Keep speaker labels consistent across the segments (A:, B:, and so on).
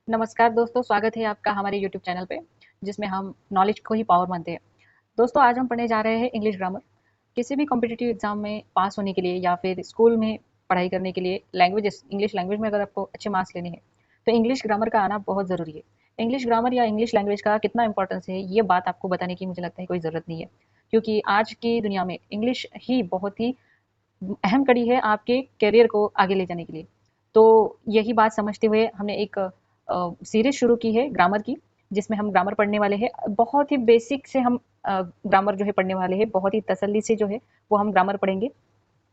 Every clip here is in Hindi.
A: नमस्कार दोस्तों, स्वागत है आपका हमारे यूट्यूब चैनल पे, जिसमें हम नॉलेज को ही पावर मानते हैं। दोस्तों, आज हम पढ़ने जा रहे हैं इंग्लिश ग्रामर। किसी भी कॉम्पिटिटिव एग्जाम में पास होने के लिए या फिर स्कूल में पढ़ाई करने के लिए लैंग्वेजेस इंग्लिश लैंग्वेज में अगर आपको अच्छे मार्क्स लेने हैं, तो इंग्लिश ग्रामर का आना बहुत ज़रूरी है। इंग्लिश ग्रामर या इंग्लिश लैंग्वेज का कितना इंपॉर्टेंस है, ये बात आपको बताने की मुझे लगता है कोई ज़रूरत नहीं है, क्योंकि आज की दुनिया में इंग्लिश ही बहुत ही अहम कड़ी है आपके करियर को आगे ले जाने के लिए। तो यही बात समझते हुए हमने एक सीरीज शुरू की है ग्रामर की, जिसमें हम ग्रामर पढ़ने वाले हैं। बहुत ही बेसिक से हम ग्रामर जो है पढ़ने वाले हैं, बहुत ही तसल्ली से जो है वो हम ग्रामर पढ़ेंगे।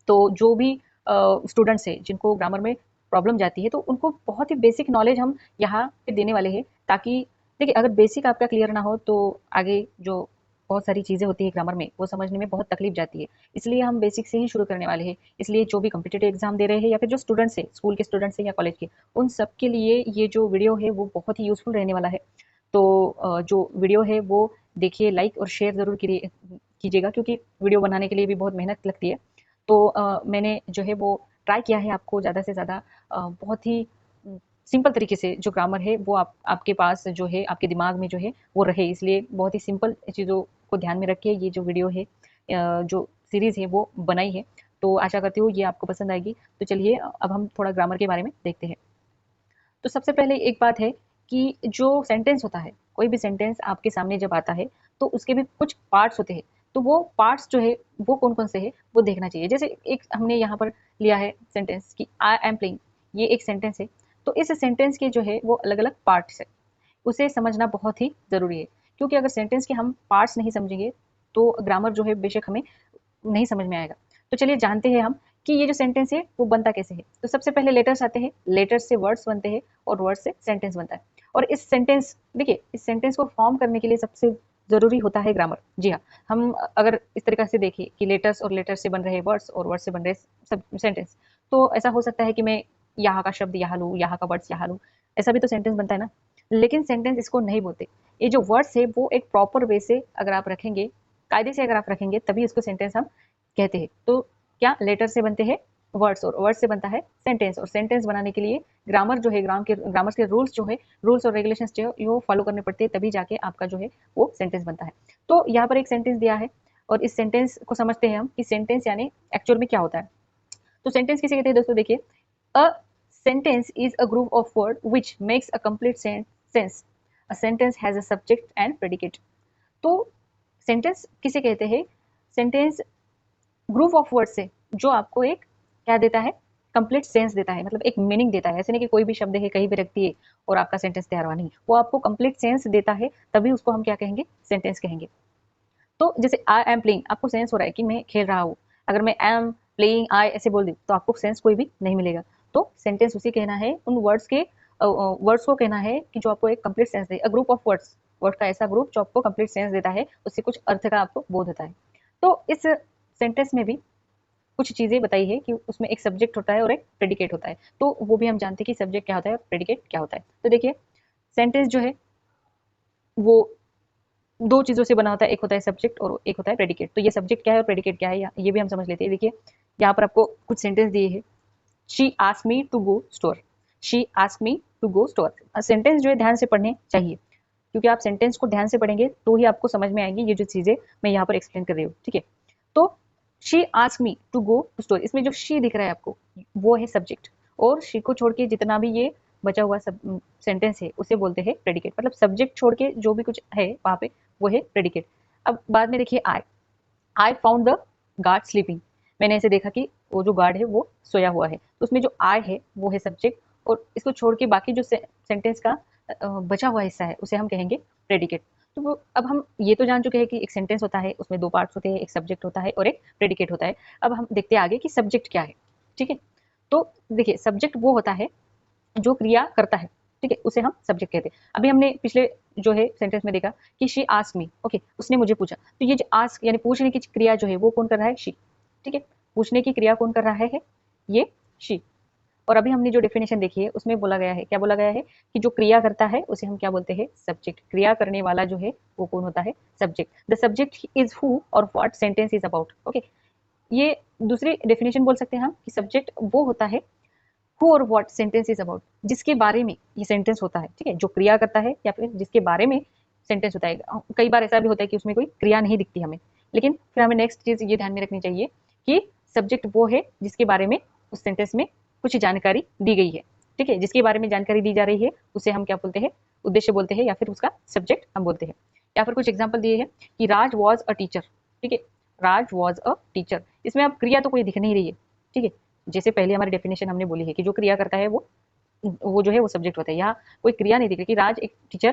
A: तो जो भी स्टूडेंट्स हैं जिनको ग्रामर में प्रॉब्लम जाती है, तो उनको बहुत ही बेसिक नॉलेज हम यहाँ पे देने वाले हैं, ताकि देखिए अगर बेसिक आपका क्लियर ना हो तो आगे जो बहुत सारी चीज़ें होती है ग्रामर में, वो समझने में बहुत तकलीफ जाती है। इसलिए हम बेसिक से ही शुरू करने वाले हैं। इसलिए जो भी कॉम्पिटिटिव एग्जाम दे रहे हैं या फिर जो स्टूडेंट्स हैं, स्कूल के स्टूडेंट्स हैं या कॉलेज के, उन सब के लिए ये जो वीडियो है वो बहुत ही यूज़फुल रहने वाला है। तो जो वीडियो है वो देखिए, लाइक और शेयर ज़रूर कीजिएगा, क्योंकि वीडियो बनाने के लिए भी बहुत मेहनत लगती है। तो मैंने जो है वो ट्राई किया है आपको ज़्यादा से ज़्यादा बहुत ही सिंपल तरीके से जो ग्रामर है वो आपके पास जो है, आपके दिमाग में जो है वो रहे, इसलिए बहुत ही सिंपल चीज़ों को ध्यान में रख के ये जो वीडियो है, जो सीरीज़ है वो बनाई है। तो आशा करती हूँ ये आपको पसंद आएगी। तो चलिए अब हम थोड़ा ग्रामर के बारे में देखते हैं। तो सबसे पहले एक बात है कि जो सेंटेंस होता है, कोई भी सेंटेंस आपके सामने जब आता है, तो उसके भी कुछ पार्ट्स होते हैं। तो वो पार्ट्स जो है वो कौन-कौन से हैं, वो देखना चाहिए। जैसे एक हमने यहाँ पर लिया है सेंटेंस कि आई एम प्लेइंग, ये एक सेंटेंस है। तो इस सेंटेंस के जो है वो अलग-अलग पार्ट्स हैं। उसे समझना बहुत ही ज़रूरी है, क्योंकि अगर सेंटेंस के हम पार्ट्स नहीं समझेंगे, तो ग्रामर जो है बेशक हमें नहीं समझ में आएगा। तो चलिए जानते हैं हम कि ये जो सेंटेंस है वो बनता कैसे है। तो सबसे पहले लेटर्स आते हैं, लेटर्स से वर्ड्स बनते हैं और वर्ड्स से सेंटेंस बनता है। और इस सेंटेंस देखिए, इस सेंटेंस को फॉर्म करने के लिए सबसे ज़रूरी होता है ग्रामर। जी हाँ, हम अगर इस तरीक़े से देखें कि लेटर्स और लेटर्स से बन रहे वर्ड्स और वर्ड्स से बन रहे सब सेंटेंस, तो ऐसा हो सकता है कि मैं यहाँ का शब्द यहाँ लूँ, यहाँ का वर्ड्स यहाँ लूँ, ऐसा भी तो सेंटेंस बनता है ना। लेकिन सेंटेंस इसको नहीं बोलते। ये जो वर्ड्स है वो एक प्रॉपर वे से अगर आप रखेंगे, कायदे से अगर आप रखेंगे, तभी इसको सेंटेंस हम कहते हैं। तो क्या लेटर से बनते हैं वर्ड्स और वर्ड से बनता है सेंटेंस, और सेंटेंस बनाने के लिए ग्रामर जो है, ग्रामर के रूल्स जो है, रूल्स और रेगुलेशंस जो है वो फॉलो करने पड़ते हैं, तभी जाके आपका जो है वो सेंटेंस बनता है। तो यहाँ पर एक सेंटेंस दिया है और इस सेंटेंस को समझते हैं हम कि सेंटेंस यानी एक्चुअल में क्या होता है। तो सेंटेंस किसे कहते हैं दोस्तों? देखिए, a sentence is a group of word which makes a complete sense. A sentence has a subject and predicate. तो सेंटेंस किसे कहते हैं? सेंटेंस ग्रुप ऑफ वर्ड से जो आपको एक क्या देता है, कंप्लीट सेंस देता है, मतलब एक मीनिंग देता है। ऐसे नहीं कि कोई भी शब्द है कहीं भी रख दिए और आपका सेंटेंस तैयार हुआ, नहीं, वो आपको कंप्लीट सेंस देता है, तभी उसको हम क्या कहेंगे, सेंटेंस कहेंगे। तो जैसे आई एम प्लेइंग, आपको सेंस हो रहा है कि मैं खेल रहा हूँ। अगर मैं एम प्लेइंग आई ऐसे बोल दूँ तो आपको सेंस कोई भी नहीं मिलेगा। तो सेंटेंस उसे कहना है, उन वर्ड्स के वर्ड्स को कहना है कि जो आपको एक complete sense they. A group of words, word का ऐसा ग्रुप जो आपको कंप्लीट सेंस देता है, उससे कुछ अर्थ का आपको बोध होता है। तो इस सेंटेंस में भी कुछ चीज़ें बताई है कि उसमें एक सब्जेक्ट होता है और एक प्रेडिकेट होता है। तो वो भी हम जानते हैं कि सब्जेक्ट क्या होता है और प्रेडिकेट क्या होता है। तो देखिए, सेंटेंस जो है वो 2 चीज़ों से बना होता है, एक होता है सब्जेक्ट और एक होता है प्रेडिकेट। तो ये सब्जेक्ट क्या है और प्रेडिकेट क्या है, या ये भी हम समझ लेते हैं। देखिए, यहाँ पर आपको कुछ सेंटेंस दिए हैं। She asked me to go store, she asked me to go store. Sentence जो है ध्यान से पढ़ने चाहिए, क्योंकि आप सेंटेंस को ध्यान से पढ़ेंगे तो ही आपको समझ में आएगी ये जो चीज़ें मैं यहाँ पर एक्सप्लेन कर रही हूँ, ठीक है। तो she asked me to go to store, इसमें जो शी दिख रहा है आपको, वो है सब्जेक्ट, और शी को छोड़ के जितना भी ये बचा हुआ सब सेंटेंस है उसे बोलते हैं प्रेडिकेट। मतलब सब्जेक्ट छोड़ के जो भी कुछ है वहाँ पे वो है प्रेडिकेट। अब बाद में देखिए, I found the guard sleeping, मैंने ऐसे देखा कि वो जो गार्ड है वो सोया हुआ है। तो उसमें जो आई है वो है सब्जेक्ट, और इसको छोड़ के बाकी जो सेंटेंस का बचा हुआ हिस्सा है उसे हम कहेंगे प्रेडिकेट। तो वो अब हम ये तो जान चुके हैं कि एक सेंटेंस होता है, उसमें 2 पार्ट्स होते हैं, एक सब्जेक्ट होता है और एक प्रेडिकेट होता है। अब हम देखते हैं आगे कि सब्जेक्ट क्या है, ठीक है। तो देखिए, सब्जेक्ट वो होता है जो क्रिया करता है, ठीक है, उसे हम सब्जेक्ट कहते हैं। अभी हमने पिछले जो है सेंटेंस में देखा कि शी आस्क्ड मी, ओके, उसने मुझे पूछा। तो ये जो आस्क यानी पूछने की क्रिया जो है वो कौन कर रहा है? शी, ठीक है। पूछने की क्रिया कौन कर रहा है? ये शी। और अभी हमने जो डेफिनेशन देखी है उसमें बोला गया है, क्या बोला गया है कि जो क्रिया करता है उसे हम क्या बोलते हैं? सब्जेक्ट। क्रिया करने वाला जो है वो कौन होता है? Subject. The subject is who or what sentence is about, okay. ये दूसरी डेफिनेशन बोल सकते हैं हम कि सब्जेक्ट वो होता है who or what sentence is about, जिसके बारे में ये सेंटेंस होता है, ठीक है, जो क्रिया करता है या फिर जिसके बारे में सेंटेंस होता है। कई बार ऐसा भी होता है कि उसमें कोई क्रिया नहीं दिखती हमें, लेकिन फिर हमें नेक्स्ट चीज ये ध्यान में रखनी चाहिए कि सब्जेक्ट वो है जिसके बारे में उस सेंटेंस में कुछ जानकारी दी गई है, ठीक है, जिसके बारे में जानकारी दी जा रही है उसे हम क्या बोलते हैं, उद्देश्य बोलते हैं, या फिर उसका सब्जेक्ट हम बोलते हैं। या फिर कुछ एग्जाम्पल दिए हैं कि राज वॉज अ टीचर, ठीक है, राज वॉज अ टीचर, इसमें अब क्रिया तो कोई दिख नहीं रही है, ठीक है, जैसे पहले हमारी डेफिनेशन हमने बोली है कि जो क्रिया करता है वो जो है वो सब्जेक्ट होता है। यहाँ कोई क्रिया नहीं दिख रही कि राज एक टीचर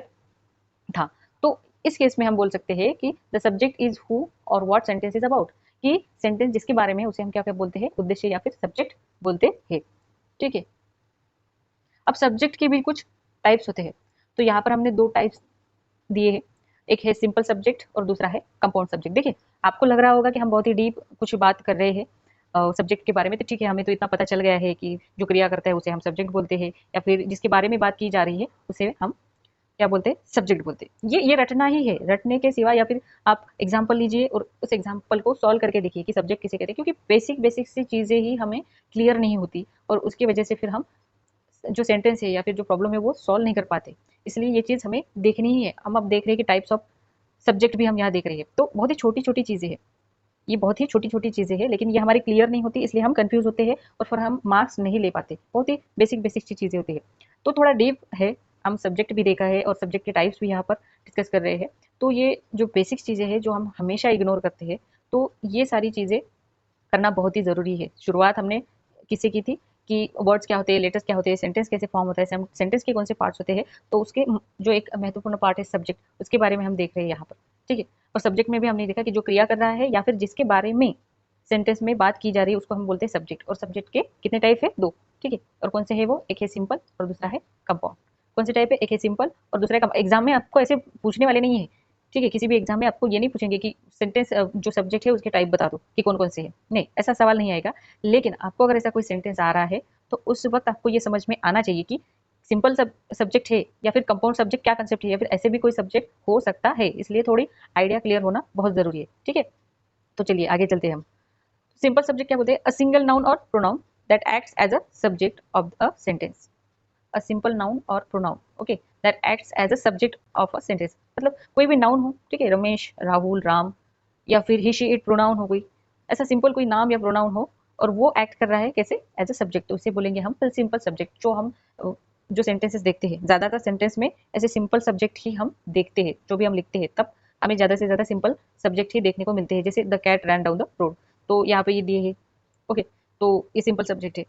A: था, तो इस केस में हम बोल सकते हैं कि the subject is who or what sentence is about, कि सेंटेंस जिसके बारे में उसे हम क्या क्या बोलते हैं, उद्देश्य या फिर सब्जेक्ट बोलते हैं, ठीक है। अब सब्जेक्ट के भी कुछ टाइप्स होते हैं, तो यहाँ पर हमने दो टाइप्स दिए हैं, एक है सिंपल सब्जेक्ट और दूसरा है कंपाउंड सब्जेक्ट। देखिए आपको लग रहा होगा कि हम बहुत ही डीप कुछ बात कर रहे हैं सब्जेक्ट के बारे में, तो ठीक है, हमें तो इतना पता चल गया है कि जो क्रिया करता है उसे हम सब्जेक्ट बोलते हैं, या फिर जिसके बारे में बात की जा रही है उसे हम क्या बोलते हैं, सब्जेक्ट बोलते हैं। ये रटना ही है, रटने के सिवा, या फिर आप एग्जाम्पल लीजिए और उस एग्जाम्पल को सॉल्व करके देखिए कि सब्जेक्ट किसे कहते हैं, क्योंकि बेसिक बेसिक सी चीज़ें ही हमें क्लियर नहीं होती और उसकी वजह से फिर हम जो सेंटेंस है या फिर जो प्रॉब्लम है वो सॉल्व नहीं कर पाते। इसलिए ये चीज़ हमें देखनी ही है। हम अब देख रहे हैं कि टाइप्स ऑफ सब्जेक्ट भी हम यहाँ देख रहे हैं, तो बहुत ही छोटी छोटी चीज़ें हैं, ये बहुत ही छोटी छोटी चीज़ें हैं, लेकिन ये हमारी क्लियर नहीं होती, इसलिए हम कंफ्यूज होते हैं और फिर हम मार्क्स नहीं ले पाते। बहुत ही बेसिक बेसिक सी चीज़ें होती है, तो थोड़ा डीप है, हम सब्जेक्ट भी देखा है और सब्जेक्ट के टाइप्स भी यहाँ पर डिस्कस कर रहे हैं। तो ये जो बेसिक चीज़ें हैं जो हम हमेशा इग्नोर करते हैं, तो ये सारी चीज़ें करना बहुत ही ज़रूरी है। शुरुआत हमने किससे की थी कि वर्ड्स क्या होते हैं, लेटर्स क्या होते हैं, सेंटेंस कैसे फॉर्म होता है, सेंटेंस के कौन से पार्ट्स होते हैं, तो उसके जो एक महत्वपूर्ण पार्ट है सब्जेक्ट, उसके बारे में हम देख रहे हैं यहाँ पर, ठीक है। और सब्जेक्ट में भी हमने देखा कि जो क्रिया कर रहा है या फिर जिसके बारे में सेंटेंस में बात की जा रही है उसको हम बोलते हैं सब्जेक्ट। और सब्जेक्ट के कितने टाइप है, दो, ठीक है। और कौन से है वो, एक है सिंपल और दूसरा है कंपाउंड। कौन से टाइप है, एक है सिंपल और दूसरा है, एग्जाम में आपको ऐसे पूछने वाले नहीं है, ठीक है, किसी भी एग्जाम में आपको ये नहीं पूछेंगे कि सेंटेंस जो सब्जेक्ट है उसके टाइप बता दो कि कौन कौन से है, नहीं, ऐसा सवाल नहीं आएगा। लेकिन आपको अगर ऐसा कोई सेंटेंस आ रहा है तो उस वक्त आपको ये समझ में आना चाहिए कि सिंपल सब्जेक्ट है या फिर कंपाउंड सब्जेक्ट, क्या कंसेप्ट है, या फिर ऐसे भी कोई सब्जेक्ट हो सकता है, इसलिए थोड़ी आइडिया क्लियर होना बहुत जरूरी है, ठीक है। तो चलिए आगे चलते हैं हम। सिंपल सब्जेक्ट क्या बोलते हैं, a single noun or pronoun that acts as a subject of a sentence. A simple noun or pronoun, okay, that acts as a subject of a sentence, मतलब कोई भी नाउन हो, ठीक है, रमेश, राहुल, राम, या फिर ही शी इट प्रोनाउन हो कोई, ऐसा सिंपल कोई नाम या प्रोनाउन हो और वो एक्ट कर रहा है कैसे, एज अ सब्जेक्ट, तो उसे बोलेंगे हम सिंपल सब्जेक्ट। जो हम जो सेंटेंसेस देखते हैं, ज्यादातर सेंटेंस में ऐसे सिंपल सब्जेक्ट ही हम देखते हैं, जो भी हम लिखते हैं तब हमें ज्यादा से ज्यादा सिंपल सब्जेक्ट ही देखने को मिलते हैं। जैसे the cat ran down the road, तो यहाँ पे ये दिए है, ओके, तो ये सिंपल सब्जेक्ट है।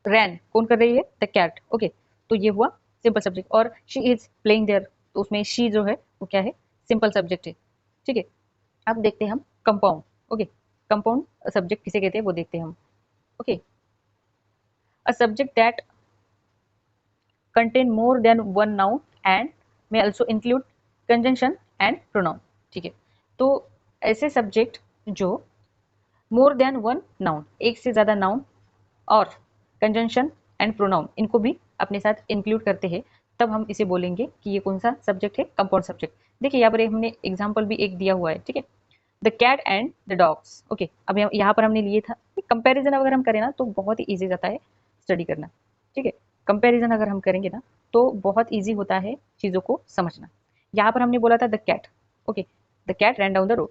A: रैन कौन कर रही है, द कैट, ओके, तो ये हुआ सिंपल सब्जेक्ट। और शी इज प्लेइंग देयर, तो उसमें शी जो है वो क्या है, सिंपल सब्जेक्ट है, ठीक है। अब देखते हैं हम कंपाउंड, ओके, कंपाउंड सब्जेक्ट किसे कहते हैं वो देखते हैं हम, okay, a subject that contain more than one noun and may also include conjunction and pronoun, ठीक है। तो ऐसे सब्जेक्ट जो मोर देन वन नाउन, एक से ज्यादा नाउन और कंजंक्शन एंड प्रोनाउन, इनको भी अपने साथ इंक्लूड करते हैं, तब हम इसे बोलेंगे कि ये कौन सा सब्जेक्ट है, कंपाउंड सब्जेक्ट। देखिए यहाँ पर हमने एग्जाम्पल भी एक दिया हुआ है, ठीक है, the cat and the dogs, okay. अब यहाँ पर हमने लिए था कंपैरिजन, अगर हम करें ना तो बहुत ही ईजी जाता है स्टडी करना, ठीक है। कंपैरिजन अगर हम करेंगे ना तो बहुत ईजी होता है चीज़ों को समझना। यहाँ पर हमने बोला था the cat, okay, the cat ran down the road,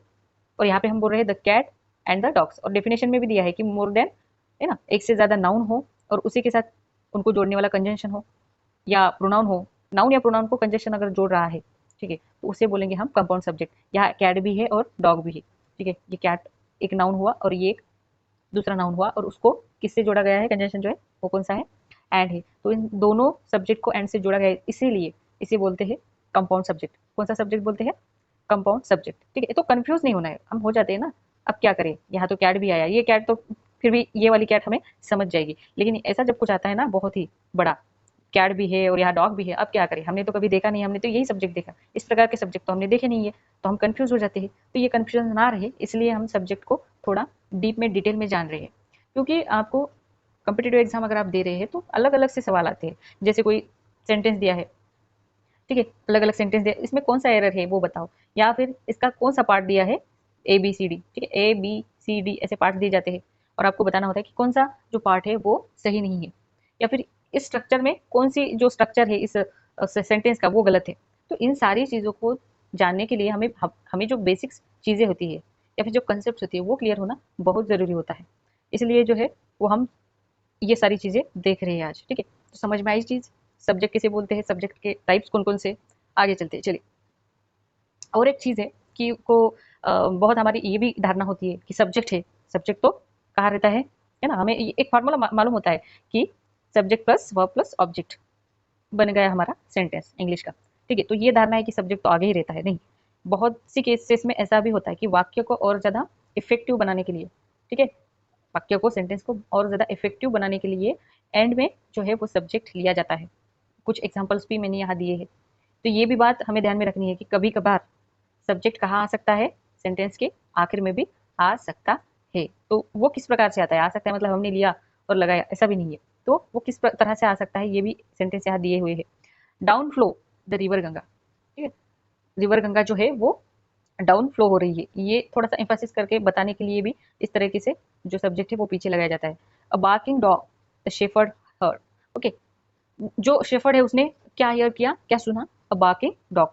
A: और यहाँ पे हम बोल रहे हैं the cat and the dogs, और डेफिनेशन में भी दिया है कि मोर देन, है ना, एक से ज़्यादा नाउन हो और उसी के साथ उनको जोड़ने वाला कंजंक्शन हो या प्रोनाउन हो, नाउन या प्रोनाउन को कंजंक्शन अगर जोड़ रहा है, ठीक है, तो उसे बोलेंगे हम कंपाउंड सब्जेक्ट। यहाँ कैट भी है और डॉग भी है, ठीक है, ये कैट एक नाउन हुआ और ये एक दूसरा नाउन हुआ, और उसको किससे जोड़ा गया है, कंजंक्शन जो है वो कौन सा है, एंड है, तो इन दोनों सब्जेक्ट को एंड से जोड़ा गया है, इसीलिए इसे बोलते हैं कंपाउंड सब्जेक्ट। कौन सा सब्जेक्ट बोलते हैं, कंपाउंड सब्जेक्ट, ठीक है। तो कंफ्यूज नहीं होना है, हम हो जाते हैं ना, अब क्या करें, यहाँ तो कैट भी आया, ये कैट तो फिर भी ये वाली कैट हमें समझ जाएगी, लेकिन ऐसा जब कुछ आता है ना बहुत ही बड़ा, कैट भी है और यहाँ डॉग भी है, अब क्या करें, हमने तो कभी देखा नहीं, हमने तो यही सब्जेक्ट देखा, इस प्रकार के सब्जेक्ट तो हमने देखे नहीं है, तो हम कंफ्यूज हो जाते हैं। तो ये कंफ्यूजन ना रहे इसलिए हम सब्जेक्ट को थोड़ा डीप में डिटेल में जान रहे हैं, क्योंकि आपको कॉम्पिटिटिव एग्जाम अगर आप दे रहे हैं तो अलग अलग से सवाल आते हैं। जैसे कोई सेंटेंस दिया है, ठीक है, अलग अलग सेंटेंस दिया, इसमें कौन सा एरर है वो बताओ, या फिर इसका कौन सा पार्ट दिया है, ए बी सी डी, ठीक है, ए बी सी डी ऐसे पार्ट दिए जाते हैं, और आपको बताना होता है कि कौन सा जो पार्ट है वो सही नहीं है, या फिर इस स्ट्रक्चर में कौन सी जो स्ट्रक्चर है इस सेंटेंस का वो गलत है। तो इन सारी चीज़ों को जानने के लिए हमें जो बेसिक्स चीज़ें होती है या फिर जो कंसेप्ट होती है वो क्लियर होना बहुत ज़रूरी होता है। इसलिए जो है वो हम ये सारी चीज़ें देख रहे हैं आज, ठीक है। तो समझ में आई चीज़, सब्जेक्ट किसे बोलते हैं, सब्जेक्ट के टाइप्स कौन कौन से। आगे चलते हैं, चलिए। और एक चीज़ है कि बहुत हमारी ये भी धारणा होती है कि सब्जेक्ट है, सब्जेक्ट तो कहाँ रहता है ना। हमें एक फार्मूला मालूम होता है कि subject plus verb plus object बन गया हमारा सेंटेंस इंग्लिश का, ठीक है। तो ये धारणा है कि सब्जेक्ट तो आगे ही रहता है, नहीं। बहुत सी केसेस में ऐसा भी होता है कि वाक्य को और ज़्यादा इफेक्टिव बनाने के लिए, ठीक है, वाक्य को सेंटेंस को और ज़्यादा इफेक्टिव बनाने के लिए एंड में जो है वो सब्जेक्ट लिया जाता है। कुछ एग्जाम्पल्स भी मैंने यहाँ दिए हैं। तो ये भी बात हमें ध्यान में रखनी है कि कभी कभार सब्जेक्ट कहाँ आ सकता है, सेंटेंस के आखिर में भी आ सकता है। तो वो किस प्रकार से आता है, आ सकता है मतलब हमने लिया और लगाया, ऐसा भी नहीं है। तो वो किस तरह से आ सकता है ये भी सेंटेंस यहाँ दिए हुए है। Down flow the river Ganga, ठीक है। रिवर गंगा जो है वो डाउन फ्लो हो रही है, ये थोड़ा सा एम्फासिस करके बताने के लिए भी इस तरीके से जो सब्जेक्ट है वो पीछे लगाया जाता है। A barking dog the shepherd herd, okay. जो शेफर्ड है उसने क्या हियर किया, क्या सुना, अ बार्किंग डॉग,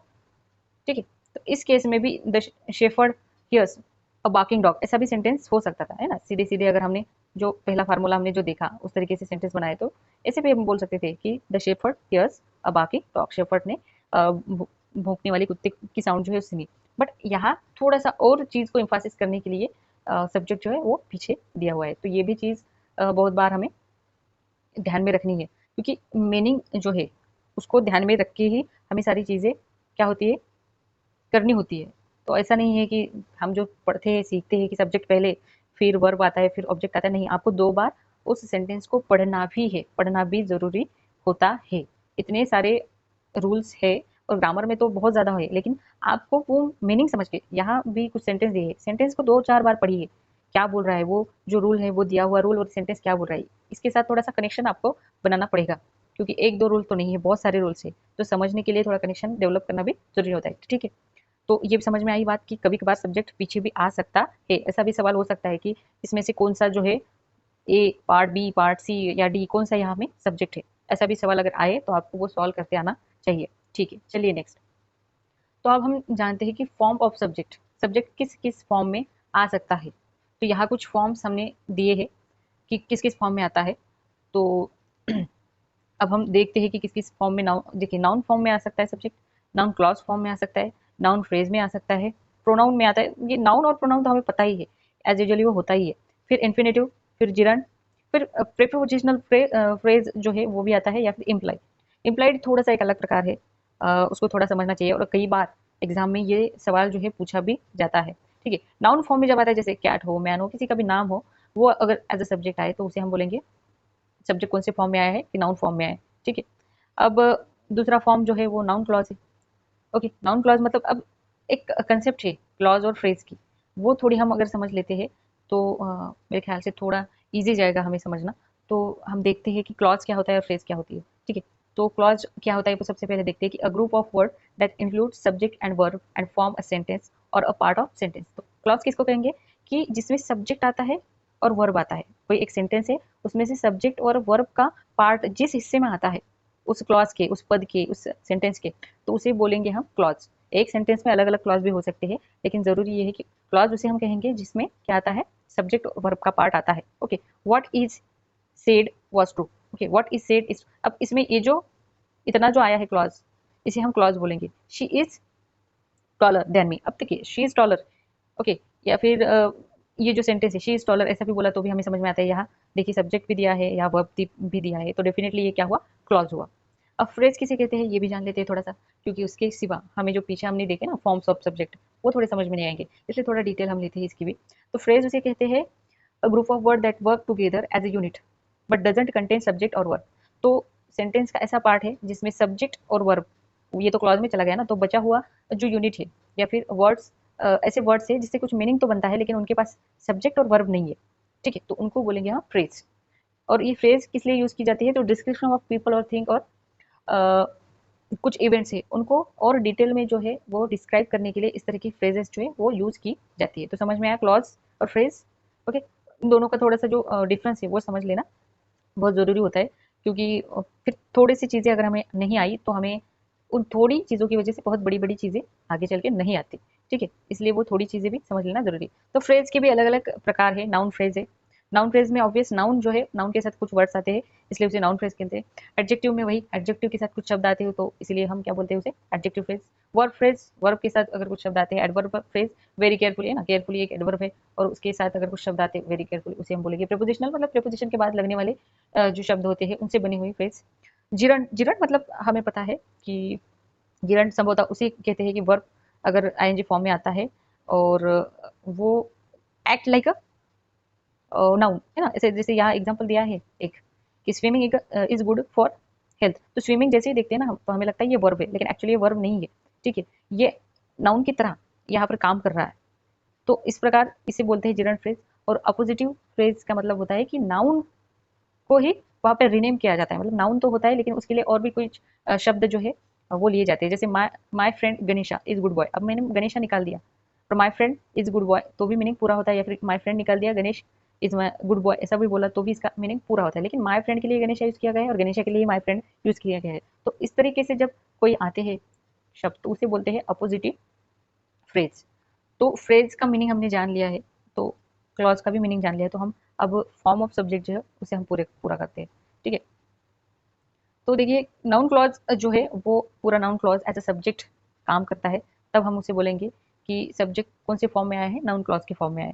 A: ठीक है। तो इस केस में भी the shepherd hears a barking dog, ऐसा भी सेंटेंस हो सकता था, है ना। सीधे सीधे अगर हमने जो पहला फार्मूला हमने जो देखा उस तरीके से सेंटेंस बनाए तो ऐसे भी हम बोल सकते थे कि the shepherd hears a barking dog, shepherd ने भौंकने वाले कुत्ते की साउंड जो है सुनी। बट यहाँ थोड़ा सा और चीज़ को इम्फासिस करने के लिए सब्जेक्ट जो है वो पीछे दिया हुआ है। तो ये भी चीज़ बहुत बार हमें ध्यान में रखनी है, क्योंकि मीनिंग जो है उसको ध्यान में रख के ही हमें सारी चीज़ें क्या होती है, करनी होती है। तो ऐसा नहीं है कि हम जो पढ़ते हैं सीखते हैं कि सब्जेक्ट पहले फिर वर्ब आता है फिर ऑब्जेक्ट आता है, नहीं। आपको 2 बार उस सेंटेंस को पढ़ना भी है, पढ़ना भी ज़रूरी होता है। इतने सारे रूल्स है और ग्रामर में तो बहुत ज़्यादा है, लेकिन आपको वो मीनिंग समझ के, यहाँ भी कुछ सेंटेंस दिए हैं, सेंटेंस को 2-4 बार पढ़िए, क्या बोल रहा है वो, जो रूल है वो दिया हुआ रूल और सेंटेंस क्या बोल रहा है, इसके साथ थोड़ा सा कनेक्शन आपको बनाना पड़ेगा, क्योंकि 1-2 रूल तो नहीं है, बहुत सारे रूल्स है। तो समझने के लिए थोड़ा कनेक्शन डेवलप करना भी ज़रूरी होता है, ठीक है। तो ये भी समझ में आई बात कि कभी कभार सब्जेक्ट पीछे भी आ सकता है। ऐसा भी सवाल हो सकता है कि इसमें से कौन सा जो है, ए पार्ट, बी पार्ट, सी या डी, कौन सा यहाँ में सब्जेक्ट है। ऐसा भी सवाल अगर आए तो आपको वो सॉल्व करते आना चाहिए, ठीक है। चलिए नेक्स्ट। तो अब हम जानते हैं कि फॉर्म ऑफ सब्जेक्ट, सब्जेक्ट किस किस फॉर्म में आ सकता है। तो यहाँ कुछ फॉर्म्स हमने दिए हैं कि किस किस फॉर्म में आता है। तो अब हम देखते हैं कि किस किस फॉर्म में, नाउन देखिए, नाउन फॉर्म में आ सकता है सब्जेक्ट, नाउन क्लॉज फॉर्म में आ सकता है, नाउन फ्रेज में आ सकता है, प्रोनाउन में आता है। ये नाउन और प्रोनाउन तो हमें पता ही है, एज यूजुअली वो होता ही है। फिर इन्फिनेटिव, फिर जिरंड, फिर प्रीपोजिशनल फ्रेज जो है वो भी आता है, या फिर इम्प्लाई। इम्प्लाइड थोड़ा सा एक अलग प्रकार है, उसको थोड़ा समझना चाहिए, और कई बार एग्जाम में ये सवाल जो है पूछा भी जाता है, ठीक है। नाउन फॉर्म में जब आता है, जैसे कैट हो, मैन हो, किसी का भी नाम हो, वो अगर एज अ सब्जेक्ट आए तो उसे हम बोलेंगे सब्जेक्ट कौन से फॉर्म में आया है, कि नाउन फॉर्म में आया है, ठीक है। अब दूसरा फॉर्म जो है वो नाउन क्लॉज है, ओके। नाउन क्लॉज मतलब अब एक कंसेप्ट है क्लॉज और फ्रेज की, वो थोड़ी हम अगर समझ लेते हैं तो मेरे ख्याल से थोड़ा ईजी जाएगा हमें समझना। तो हम देखते हैं कि क्लॉज क्या होता है और फ्रेज क्या होती है, ठीक है। तो क्लॉज क्या होता है वो सबसे पहले देखते हैं कि अ group of word that include subject and verb and form a sentence और अ पार्ट ऑफ सेंटेंस। तो क्लॉज किसको कहेंगे, कि जिसमें सब्जेक्ट आता है और वर्ब आता है। कोई एक सेंटेंस है, उसमें से सब्जेक्ट और वर्ब का पार्ट जिस हिस्से में आता है, उस क्लॉज के, उस पद के, उस सेंटेंस के, तो उसे बोलेंगे हम क्लॉज। एक सेंटेंस में अलग अलग क्लॉज भी हो सकते हैं, लेकिन जरूरी ये है कि क्लॉज उसे हम कहेंगे जिसमें क्या आता है, सब्जेक्ट और वर्ब का पार्ट आता है, okay. What is said was true, okay. What is said is, अब इसमें ये जो इतना जो आया है क्लॉज, इसे हम क्लॉज बोलेंगे। She is taller than me, अब देखिए शी इज टॉलर, ओके। या फिर ये जो सेंटेंस है शी इज टॉलर, ऐसा भी बोला तो भी हमें समझ में आता है, यहाँ देखिए सब्जेक्ट भी दिया है या वर्ब भी दिया है, तो डेफिनेटली ये क्या हुआ, क्लॉज हुआ। अब फ्रेज किसे कहते हैं ये भी जान लेते हैं थोड़ा सा, क्योंकि उसके सिवा हमें जो पीछे हमने देखे ना फॉर्म्स ऑफ सब्जेक्ट, वो थोड़े समझ में नहीं आएंगे, इसलिए थोड़ा डिटेल हम लेते हैं इसकी भी। तो फ्रेज उसे कहते हैं a group of word that work together as a unit but doesn't contain subject और वर्ब। तो सेंटेंस का ऐसा पार्ट है जिसमें सब्जेक्ट और वर्ब, ये तो क्लॉज में चला गया ना, तो बचा हुआ जो यूनिट है या फिर वर्ड्स, ऐसे वर्ड्स है जिससे कुछ मीनिंग तो बनता है लेकिन उनके पास सब्जेक्ट और वर्ब नहीं है, ठीक है। तो उनको बोलेंगे हम फ्रेज। और ये फ्रेज किस लिए यूज की जाती है, तो डिस्क्रिप्शन ऑफ पीपल और थिंग और कुछ इवेंट्स है उनको और डिटेल में जो है वो डिस्क्राइब करने के लिए इस तरह की फ्रेजेस जो है वो यूज की जाती है। तो समझ में आया क्लॉज और फ्रेज, ओके। इन दोनों का थोड़ा सा जो डिफरेंस है वो समझ लेना बहुत ज़रूरी होता है, क्योंकि फिर थोड़ी सी चीज़ें अगर हमें नहीं आई तो हमें उन थोड़ी चीज़ों की वजह से बहुत बड़ी बड़ी चीज़ें आगे चल के नहीं आती। ठीक है, इसलिए वो थोड़ी चीज़ें भी समझ लेना जरूरी। तो फ्रेज के भी अलग अलग प्रकार है। नाउन फ्रेज है, नाउन फ्रेज में ऑब्वियस नाउन जो है, नाउन के साथ कुछ वर्ड्स आते हैं इसलिए उसे नाउन फ्रेज कहते हैं। एडजेक्टिव में वही एडजेक्टिव के साथ कुछ शब्द आते हो तो इसलिए हम क्या बोलते हैं उसे adjective phrase. Verb phrase, verb के साथ अगर कुछ शब्द आते हैं। एडवर्ब फ्रेज वेरी केयरफुली है ना, केयरफुली एक एडवर्ब है और उसके साथ अगर कुछ शब्द आते हैं वेरी केयरफुली उसे हम बोलेंगे प्रीपोजिशनल, मतलब प्रीपोजिशन के बाद लगने वाले जो शब्द होते हैं उनसे बनी हुई फ्रेज। जिरंड, जिरंड मतलब हमें पता है कि जिरंड संभवतः उसे कहते हैं कि वर्ब अगर आईएनजी फॉर्म में आता है और वो एक्ट लाइक अ नाउन है ना। ऐसे जैसे यहाँ एग्जांपल दिया है एक कि swimming is good for health. तो स्विमिंग जैसे ही देखते हैं ना हम तो हमें लगता है ये वर्ब है, लेकिन एक्चुअली ये वर्ब नहीं है। ठीक है, ये नाउन की तरह यहाँ पर काम कर रहा है। तो इस प्रकार इसे बोलते हैं जिरंड फ्रेज। और अपोजिटिव फ्रेज का मतलब होता है कि नाउन को ही वहाँ पे रीनेम किया जाता है। मतलब नाउन तो होता है लेकिन उसके लिए और भी कुछ शब्द जो है वो लिए जाते हैं। जैसे my friend Ganesha is good boy, अब मैंने गणेशा निकाल दिया और my friend is good boy तो भी मीनिंग पूरा होता है। या फिर माई फ्रेंड निकाल दिया Ganesh is my good boy ऐसा भी बोला तो भी इसका मीनिंग पूरा होता है। लेकिन माई फ्रेंड के लिए गणेशा यूज किया गया है और गणेशा के लिए माई फ्रेंड यूज किया गया है। तो इस तरीके से जब कोई आते हैं शब्द तो उसे बोलते हैं अपोजिटिव फ्रेज। तो फ्रेज का मीनिंग हमने जान लिया है, तो क्लॉज का भी मीनिंग जान लिया है, तो हम अब फॉर्म ऑफ सब्जेक्ट जो है उसे हम पूरा करते हैं। ठीक है, तो देखिए नाउन क्लॉज जो है वो पूरा noun clause as a subject काम करता है। तब हम उसे बोलेंगे कि सब्जेक्ट कौन से फॉर्म में आया है, नाउन क्लॉज के फॉर्म में आया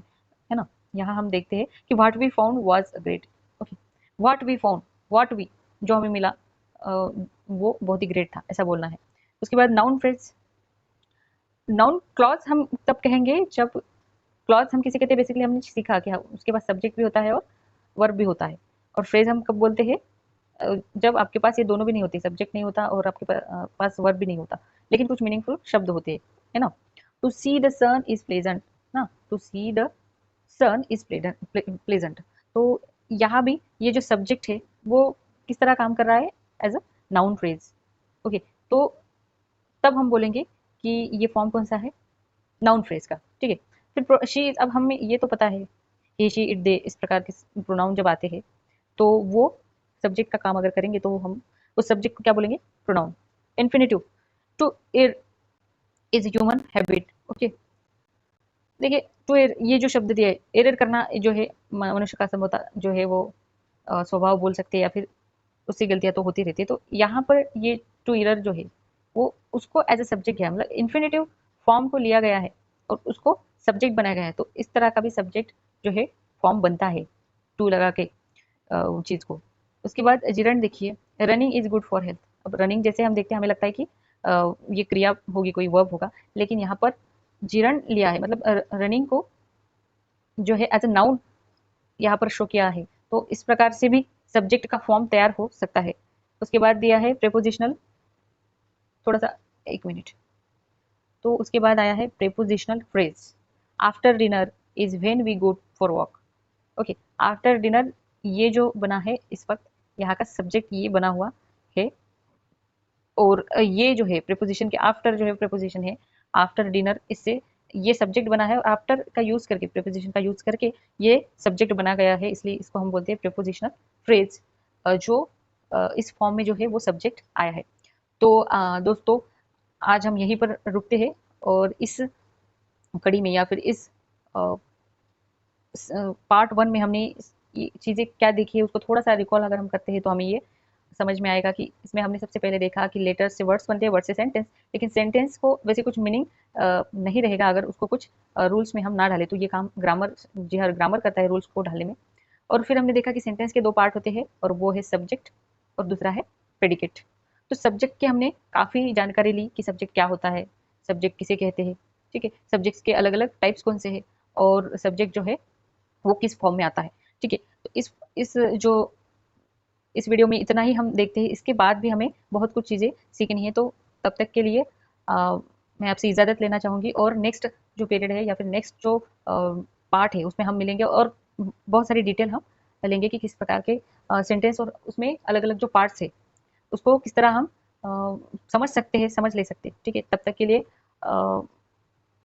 A: है ना। यहाँ हम देखते हैं कि what we found was great. Okay, what we found, what we जो हमें मिला वो बहुत ही ग्रेट था, ऐसा बोलना है। उसके बाद नाउन फ्रेज, नाउन क्लॉज हम तब कहेंगे जब क्लॉज हम किसे कहते हैं, बेसिकली हमने सीखा कि उसके पास सब्जेक्ट भी होता है और वर्ब भी होता है। और फ्रेज हम कब बोलते हैं, जब आपके पास ये दोनों भी नहीं होते, सब्जेक्ट नहीं होता और आपके पास वर्ब भी नहीं होता, लेकिन कुछ मीनिंगफुल शब्द होते हैं, है ना। To see the sun is pleasant ना, to see the sun is pleasant. तो यहाँ भी ये जो सब्जेक्ट है वो किस तरह काम कर रहा है, as a noun phrase. Okay, तो तब हम बोलेंगे कि ये फॉर्म कौन सा है, नाउन फ्रेज का। ठीक है, फिर शी, अब हमें ये तो पता है ही शी इट दे इस प्रकार के प्रोनाउन जब आते हैं तो वो सब्जेक्ट का काम अगर करेंगे तो हम उस सब्जेक्ट को क्या बोलेंगे, प्रोनाउन। इन्फिनिटिव, टू एर इज ह्यूमन हैबिट। ओके, देखिए टू एर ये जो शब्द दिया है, एरर करना जो है मनुष्य का संभवतः जो है वो स्वभाव बोल सकते हैं, या फिर उससे गलतियां तो होती रहती है। तो यहाँ पर ये टू एरर जो है वो उसको एज अ सब्जेक्ट है, मतलब इन्फिनेटिव फॉर्म को लिया गया है और उसको सब्जेक्ट बनाया गया है। तो इस तरह का भी सब्जेक्ट जो है फॉर्म बनता है टू लगा के चीज को। उसके बाद जिरंड देखिए, running is good for health. अब रनिंग जैसे हम देखते हैं हमें लगता है कि ये क्रिया होगी, कोई वर्ब होगा, लेकिन यहाँ पर जिरंड लिया है, मतलब रनिंग को जो है एज अ नाउन यहाँ पर शो किया है। तो इस प्रकार से भी सब्जेक्ट का फॉर्म तैयार हो सकता है। उसके बाद दिया है प्रेपोजिशनल, थोड़ा सा एक मिनट। तो उसके बाद आया है prepositional phrase. After dinner is when we go for walk. Okay, after dinner ये जो बना है इस वक्त, यहाँ का सब्जेक्ट ये बना हुआ है। और ये जो है प्रेपोजिशन के आफ्टर जो है प्रेपोजिशन है, आफ्टर डिनर, इससे ये सब्जेक्ट बना है और आफ्टर का यूज करके, प्रेपोजिशन का यूज करके ये सब्जेक्ट बना गया है, इसलिए इसको हम बोलते हैं प्रेपोजिशनल फ्रेज। जो इस फॉर्म में जो है वो सब्जेक्ट आया है। तो दोस्तों आज हम यहीं पर रुकते हैं और इस कड़ी में या फिर इस पार्ट वन में हमने ये चीज़ें क्या देखी है उसको थोड़ा सा रिकॉल अगर हम करते हैं तो हमें ये समझ में आएगा कि इसमें हमने सबसे पहले देखा कि लेटर्स से वर्ड्स बनते हैं, वर्ड से सेंटेंस। लेकिन सेंटेंस को वैसे कुछ मीनिंग नहीं रहेगा अगर उसको कुछ रूल्स में हम ना डालें, तो ये काम ग्रामर, जी हाँ, ग्रामर करता है रूल्स को डालने में। और फिर हमने देखा कि सेंटेंस के दो पार्ट होते हैं और वो है सब्जेक्ट और दूसरा है प्रेडिकेट। तो सब्जेक्ट की हमने काफ़ी जानकारी ली कि सब्जेक्ट क्या होता है, सब्जेक्ट किसे कहते हैं। ठीक है, सब्जेक्ट्स के अलग अलग टाइप्स कौन से हैं और सब्जेक्ट जो है वो किस फॉर्म में आता है। ठीक है, तो इस जो इस वीडियो में इतना ही हम देखते हैं, इसके बाद भी हमें बहुत कुछ चीज़ें सीखनी है। तो तब तक के लिए मैं आपसे इजाज़त लेना चाहूँगी और नेक्स्ट जो पीरियड है या फिर नेक्स्ट जो पार्ट है उसमें हम मिलेंगे और बहुत सारी डिटेल हम लेंगे कि किस प्रकार के सेंटेंस और उसमें अलग अलग जो पार्ट्स है उसको किस तरह हम समझ सकते हैं, समझ ले सकते हैं। ठीक है, तब तक के लिए